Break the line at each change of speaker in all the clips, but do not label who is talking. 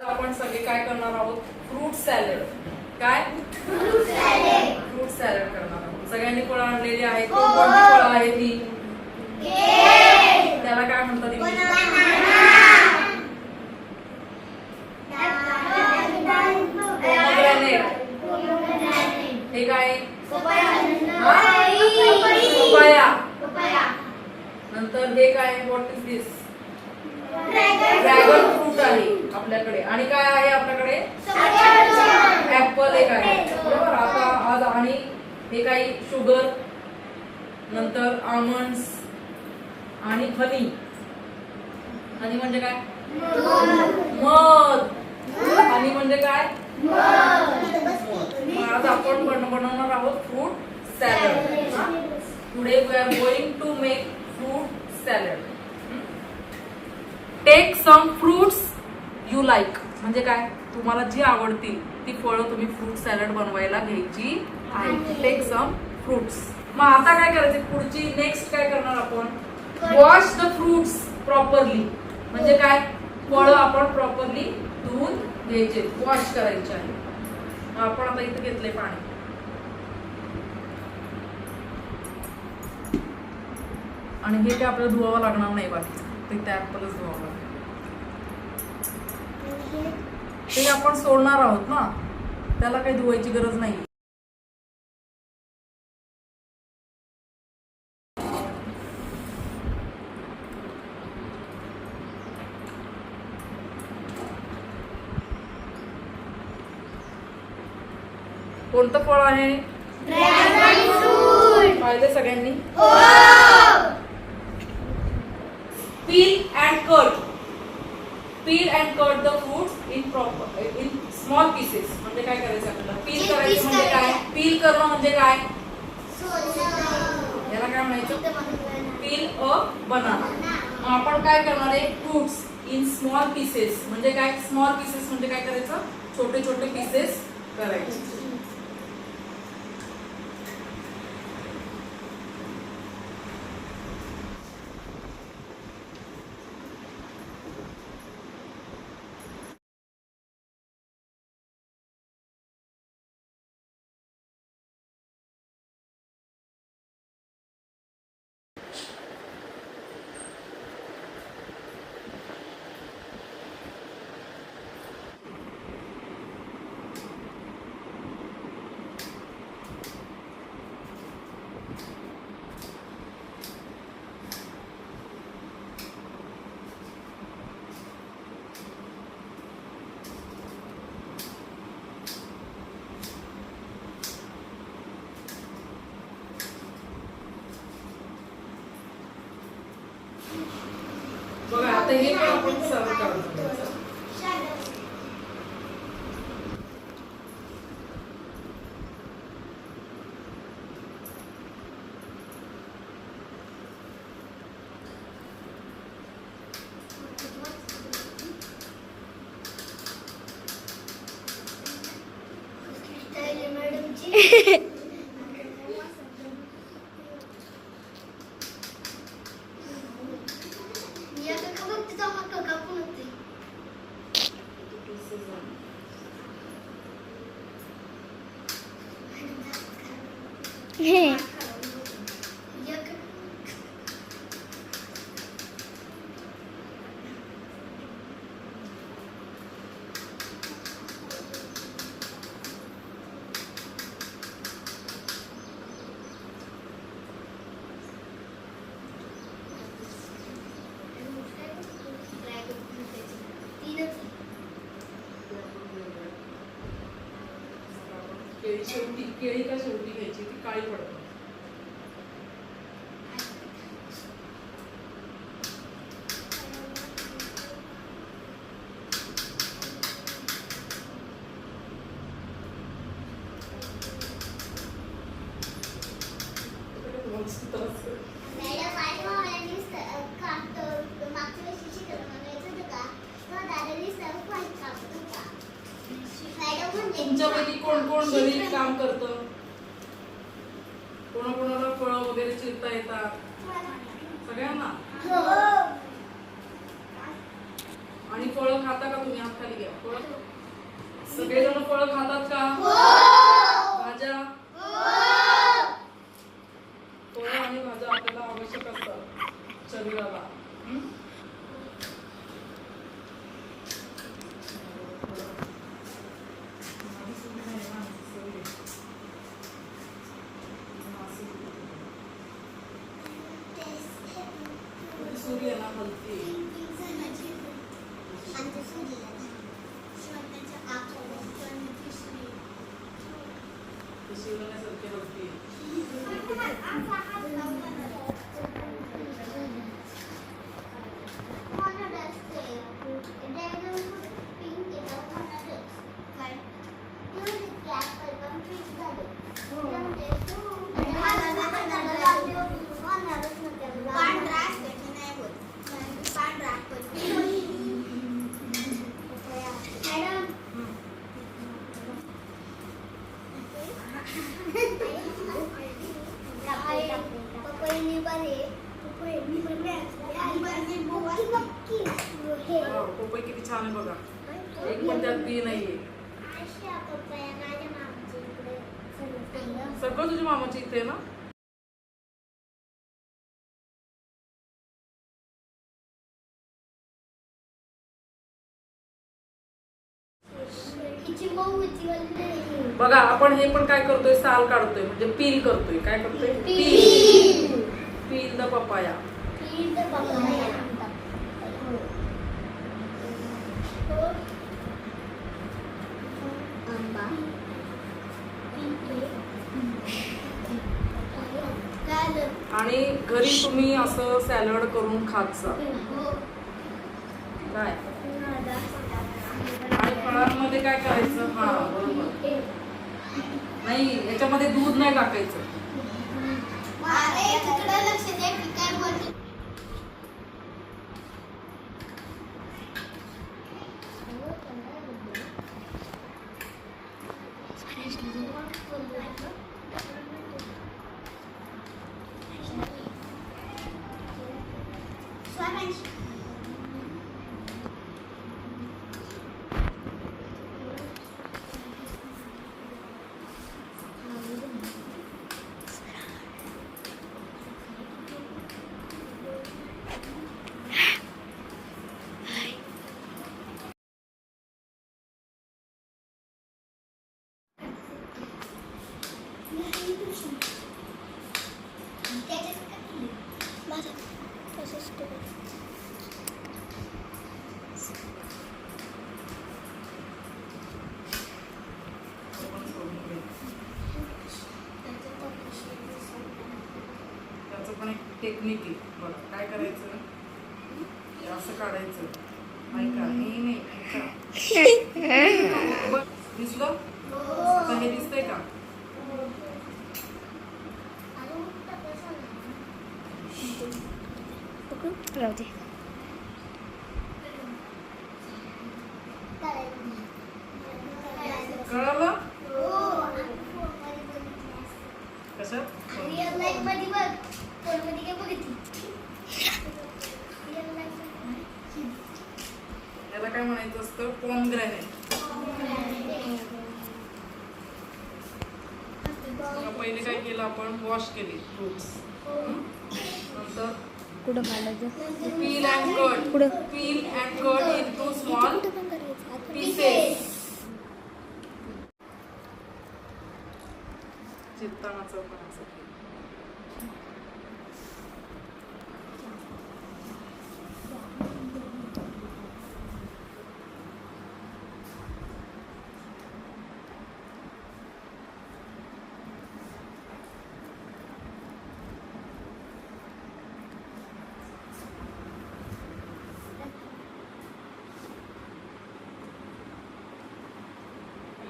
आपण सगळे काय करणार आहोत? Fruit salad. काय? फ्रूट सॅलड करणार आहोत. सगळ्यांनी फळं आणलेली आहेत. कोणती फळं आहे ती? त्याला काय म्हणतात? हे काय? पपाया. नंतर हे काय? What is this? Dragon fruit आहे आपल्याकडे. आणि काय आहे आपल्याकडे? ऍपल एक आहे. बरोबर. आता आज आणि हे काही शुगर, नंतर आल्मंड्स आणि हनी. हनी म्हणजे काय? मध. हनी म्हणजे काय? आज आपण बनवणार आहोत fruit salad. Today we are going to make fruit salad. Take some fruits you like. म्हणजे काय? तुम्हाला जी आवडतील ती फळं तुम्ही फ्रूट सॅलड बनवायला घ्यायची आहे. Take some fruits. मग आता काय करायचं? पुढची नेक्स्ट काय करणार आपण? Wash the fruits properly. म्हणजे काय? फळं आपण प्रॉपरली धुवून घ्यायचे, वॉश करायचे आहे. मग आपण आता इथे घेतले पाणी. आणि हे काय आपल्याला धुवावं लागणार नाही, बाकीचं ते त्या ऍपलच धुवावं लागणार. ते आपण सोडणार आहोत ना, त्याला काही धुवायची गरज नाही. कोणतं फळ आहे? पाहिले सगळ्यांनी? Peel and cut. Peel and cut the fruits in small pieces. म्हणजे काय करायचं आपल्याला? पील करायचं म्हणजे काय? पील करणं म्हणजे काय? याला काय म्हणायचं? पील अ बनाना. मग आपण काय करणार आहे? Fruits in small pieces. म्हणजे काय? स्मॉल पीसेस म्हणजे काय करायचं? छोटे छोटे पीसेस करायचे. बघा आता हे पण आपण सर्व करायचं. केळी का शेवटी घ्यायची, ती काळी पडतात. तुमच्यापैकी कोण कोण घरी काम करतं? कोणाकोणाला फळं वगैरे चिरता येतात? सगळ्यांना. आणि फळं खाता का तुम्ही? हात खाली घ्या. फळं सगळेजण फळं खातात का? भाज्या फळं आणि भाज्या आपल्याला आवश्यक असतात शरीराला. सूर्य ना बोलते शिवण्यासारखे बोलते. पपई किती छान आहे बघा. एक पण त्यात बी नाहीये. सगळं तुझ्या मामाच्या इथे आहे ना? बघा आपण हे पण काय करतोय, साल काढतोय म्हणजे पील करतोय. काय करतोय? पील. Peel the papaya. आणि घरी तुम्ही असं सॅलड करून खात जा. काय आणि फळांमध्ये काय करायचं? हा बरोबर. नाही याच्यामध्ये दूध नाही टाकायचं. त्याचं पण एक टेक्निक आहे. बघा काय करायचं, असं काढायचं. ऐका हे नाही ऐका. दिसलं? हे दिसतंय का? कळलं? कसं?
रिअल लाईफ मध्ये बघ, फोन मध्ये काय बघितली?
याला काय म्हणायचं असतं? पॉमग्रॅनेट. पहिले काय केलं आपण? वॉश केली फ्रुट्स. नंतर
कुठं घालायचं?
Peel and cut. Peel and cut into small pieces. चित्तानाचं पण असं केलं.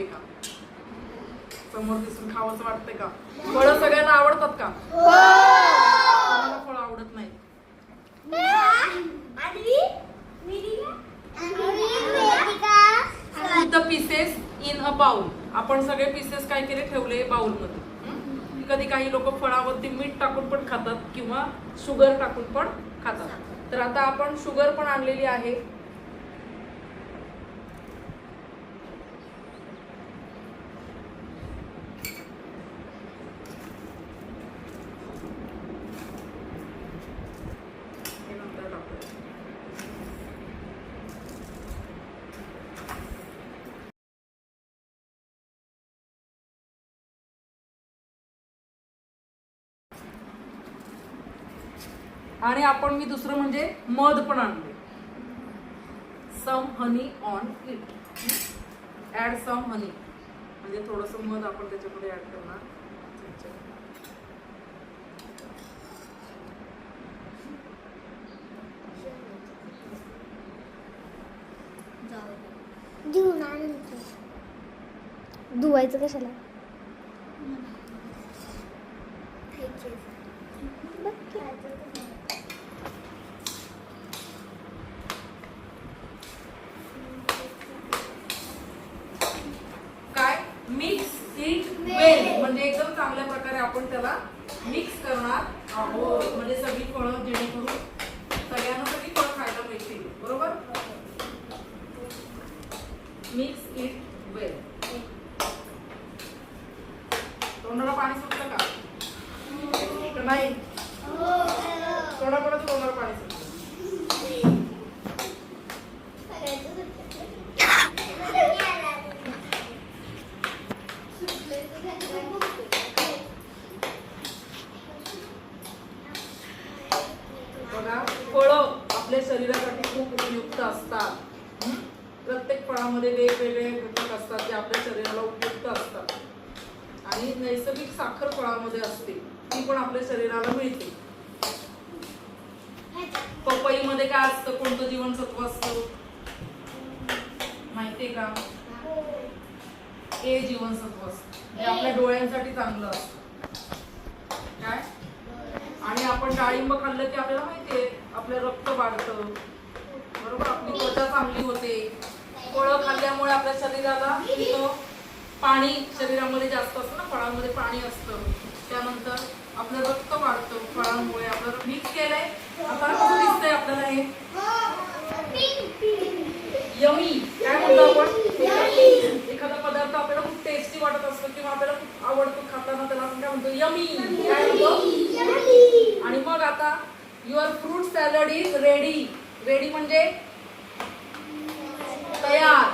का समोर दिसून खावंच वाटतंय का? फळं सगळ्यांना आवडतात का? कोणाला फळं आवडत नाही? Put the pieces in a bowl. आपण सगळे पीसेस काय केले? ठेवले बाउल मध्ये. कधी काही लोक फळावरती मीठ टाकून पण खातात किंवा शुगर टाकून पण खातात. तर आता आपण शुगर पण आणलेली आहे. आणि आपण मी दुसरं म्हणजे मध पण आणले. सम हनी ऑन इट. ऍड सम हनी म्हणजे थोडंसं मध आपण त्याच्यामध्ये ऍड करणार.
घेऊन आणून
धुवायचं कशाला?
काय मिक्स इट वेल म्हणजे एकदम चांगल्या प्रकारे आपण त्याला मिक्स करणार आहोत. म्हणजे सगळी फळं जेणेकरून सगळ्यांना सगळी फळं खायला मिळतील. बरोबर. मिक्स इट वेल. तोंडाला पाणी सुटलं का? नाही. तोंडाकडे तोंडाला पाणी सुटलं. बघा फळं आपल्या शरीरासाठी खूप उपयुक्त असतात. प्रत्येक फळामध्ये वेगवेगळे घटक असतात जे आपल्या शरीराला उपयुक्त असतात. आणि नैसर्गिक साखर फळामध्ये असते ती पण आपल्या शरीराला मिळते. पपईमध्ये काय असतं? कोणतं जीवनसत्व असतं माहितीये का? ए जीवनसत्व असतं. हे आपल्या डोळ्यांसाठी चांगलं असतं. काय? आणि आपण डाळिंब खाल्लं की आपल्याला माहितीये आपलं रक्त वाढतं. बरोबर. आपली त्वचा चांगली होते. फळं खाल्ल्यामुळे आपल्या शरीराला पाणी शरीरामध्ये जास्त असतं ना. फळांमध्ये पाणी असतं. त्यानंतर आपलं रक्त वाढतं फळांमुळे. आपलं मिक्स केलंय. आता कसं दिसतंय आपल्याला हे? यमी. काय म्हणतो आपण? एखादा पदार्थ आपल्याला खूप टेस्टी वाटत असतो किंवा आपल्याला खूप आवडतो खाताना त्याला आपण काय म्हणतो? यमी. काय म्हणतो? आणि मग आता your fruit salad is ready. Ready म्हणजे तयार.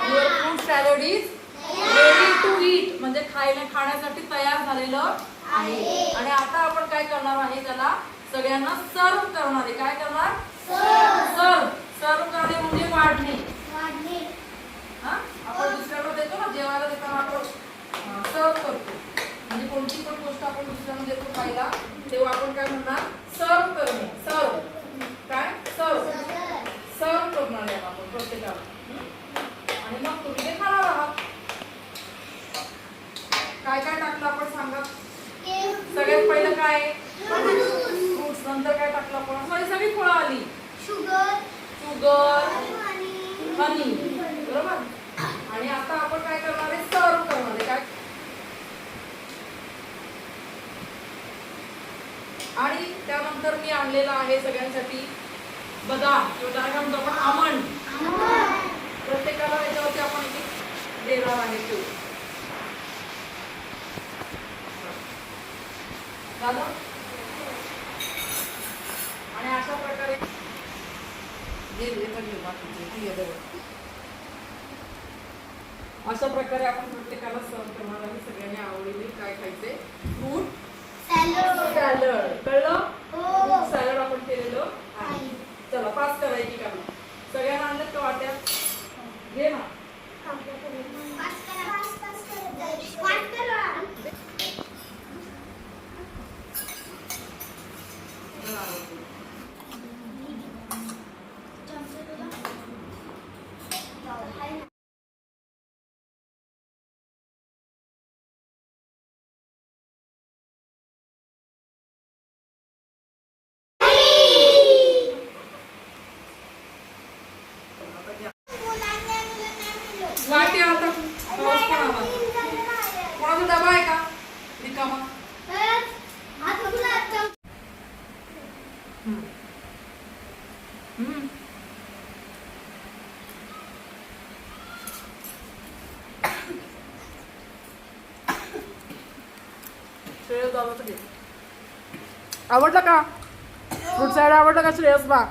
Your fruit salad is ready to eat म्हणजे खाण्यासाठी तयार झालेलं आहे. आणि आता आपण काय करणार आहे? त्याला सगळ्यांना सर्व करणार आहे. काय करणार? सर्व. सर्व करणे म्हणजे वाढणे. आपण दुसऱ्याला देतो ना जेवायला देताना आपण सर्व करतो. म्हणजे कोणती पण गोष्ट आपण दुसऱ्याला देतो खायला तेव्हा आपण काय म्हणणार? सर्व करणे. सर्व. काय? सर्व. सर्व करणार आहे आपण प्रत्येकाला. आणि मग तुम्ही ते खाणार आहात. काय काय टाकलं आपण सांगा? सगळ्यात पहिलं काय? फ्रुट्स. नंतर काय टाकलं आपण? सगळी फळं आली. शुगर, हनी. बरोबर. आणि आता आपण काय करणार आहे? सर्व करणार आहे. काय? आणि त्यानंतर मी आणलेला आहे सगळ्यांसाठी बदाम किंवा त्याला काय म्हणतो आपण? आमंड. प्रत्येकाला याच्यावरती आपण एक देणार आहे तो. झालं. आणि अशा प्रकारे अशा प्रकारे आपण प्रत्येकाला सर्व करणार आहे. सगळ्यांनी आवडीने काय खायचे? Fruit salad. कळलं? फ्रूट सॅलड आपण केलेलं आहे. चला पास करायची का? सगळ्यांना आणलं का वाट्यात? घे ना. वाटे आता पाऊस पण आला. कोणाचा डबा आहे का रिकामा? श्रेयस बाबाचं घे. आवडलं का? फ्रूट सॅलड आवडलं का श्रेयस बा?